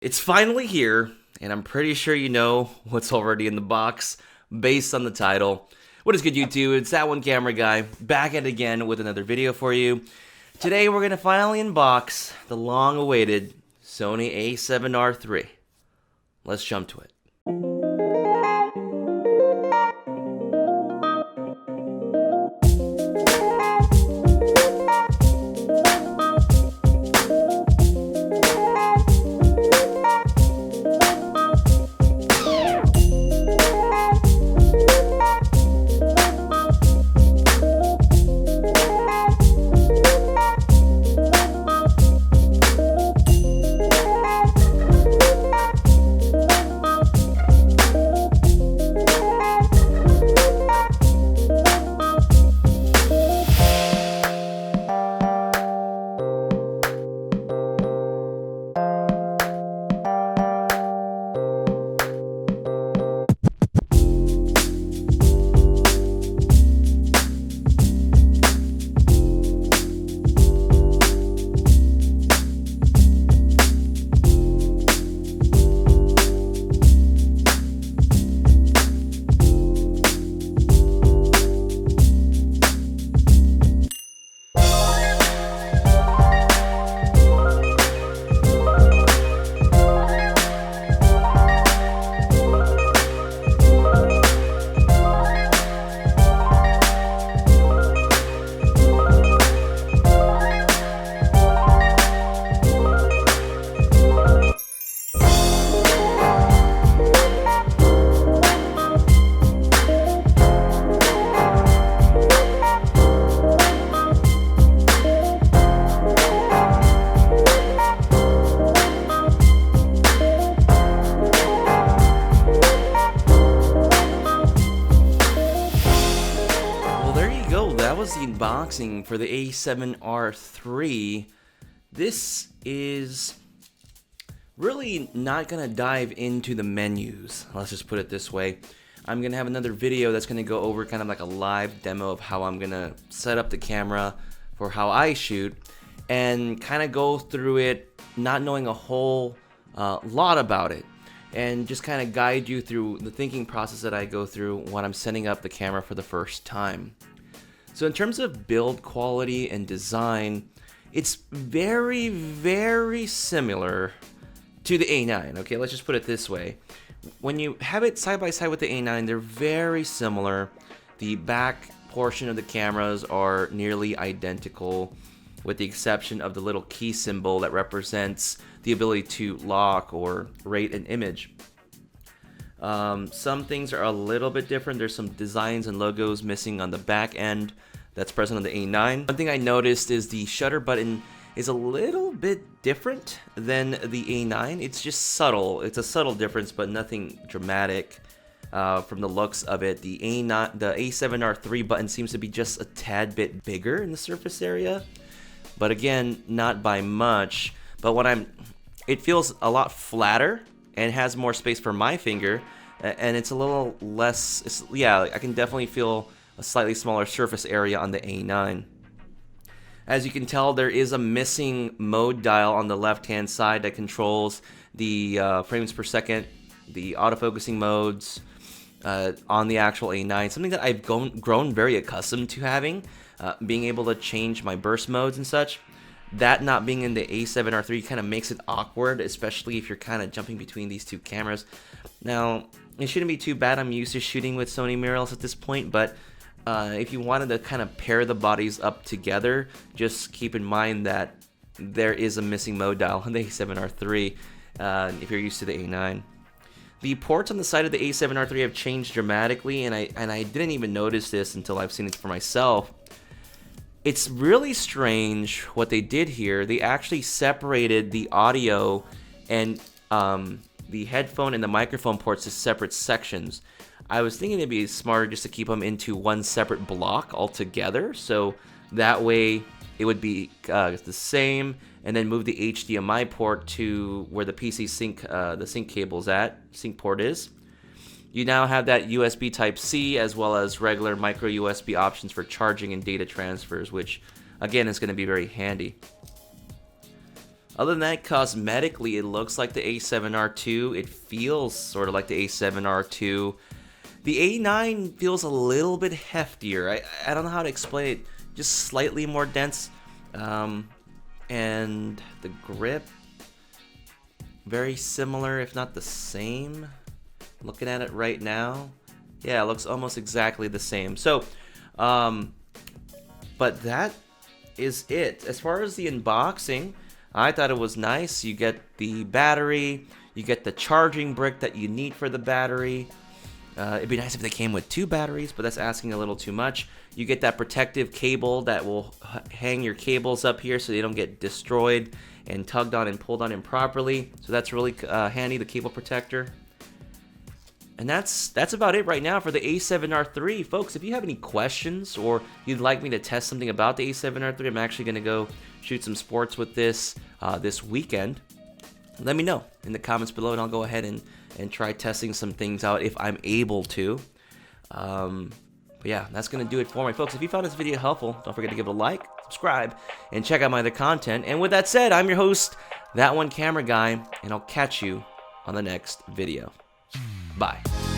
It's finally here, and I'm pretty sure you know what's already in the box based on the title. What is good, YouTube? It's that one camera guy back at it again with another video for you. Today we're going to finally unbox the long-awaited Sony a7R III. Let's jump to it. That was the unboxing for the a7R III. This is really not gonna dive into the menus, let's just put it this way. I'm gonna have another video that's gonna go over kind of like a live demo of how I'm gonna set up the camera for how I shoot and kind of go through it not knowing a whole lot about it, and just kind of guide you through the thinking process that I go through when I'm setting up the camera for the first time. So in terms of build quality and design, it's very, very similar to the A9. Okay, let's just put it this way. When you have it side by side with the A9, they're very similar. The back portion of the cameras are nearly identical, with the exception of the little key symbol that represents the ability to lock or rate an image. Some things are a little bit different. There's some designs and logos missing on the back end that's present on the A9. One thing I noticed is the shutter button is a little bit different than the A9. It's just subtle. It's a subtle difference, but nothing dramatic from the looks of it. The a7R III button seems to be just a tad bit bigger in the surface area, but again, not by much. But it feels a lot flatter and has more space for my finger, and it's a little less, yeah, I can definitely feel a slightly smaller surface area on the A9. As you can tell, there is a missing mode dial on the left hand side that controls the frames per second, the autofocusing modes on the actual A9, something that I've grown very accustomed to having, being able to change my burst modes and such. That not being in the a7R III kind of makes it awkward, especially if you're kind of jumping between these two cameras. Now, it shouldn't be too bad. I'm used to shooting with Sony mirrorless at this point, but if you wanted to kind of pair the bodies up together, just keep in mind that there is a missing mode dial on the a7R III if you're used to the A9. The ports on the side of the a7R III have changed dramatically, and I didn't even notice this until I've seen it for myself. It's really strange what they did here. They actually separated the audio and the headphone and the microphone ports to separate sections. I was thinking it'd be smarter just to keep them into one separate block altogether, so that way it would be the same, and then move the HDMI port to where the PC sync, the sync cable's at, sync port is. You now have that USB Type-C as well as regular micro USB options for charging and data transfers, which again is going to be very handy. Other than that, cosmetically, it looks like the A7R II. It feels sort of like the A7R II. The A9 feels a little bit heftier. I don't know how to explain it. Just slightly more dense. And the grip, very similar, if not the same. Looking at it right now. Yeah, it looks almost exactly the same. So, but that is it. As far as the unboxing, I thought it was nice. You get the battery, you get the charging brick that you need for the battery. It'd be nice if they came with 2 batteries, but that's asking a little too much. You get that protective cable that will hang your cables up here so they don't get destroyed and tugged on and pulled on improperly. So that's really handy, the cable protector. And that's about it right now for the A7R III. Folks, if you have any questions or you'd like me to test something about the A7R III, I'm actually going to go shoot some sports with this this weekend. Let me know in the comments below, and I'll go ahead and try testing some things out if I'm able to. But yeah, that's going to do it for me. Folks, if you found this video helpful, don't forget to give it a like, subscribe, and check out my other content. And with that said, I'm your host, That One Camera Guy, and I'll catch you on the next video. Bye.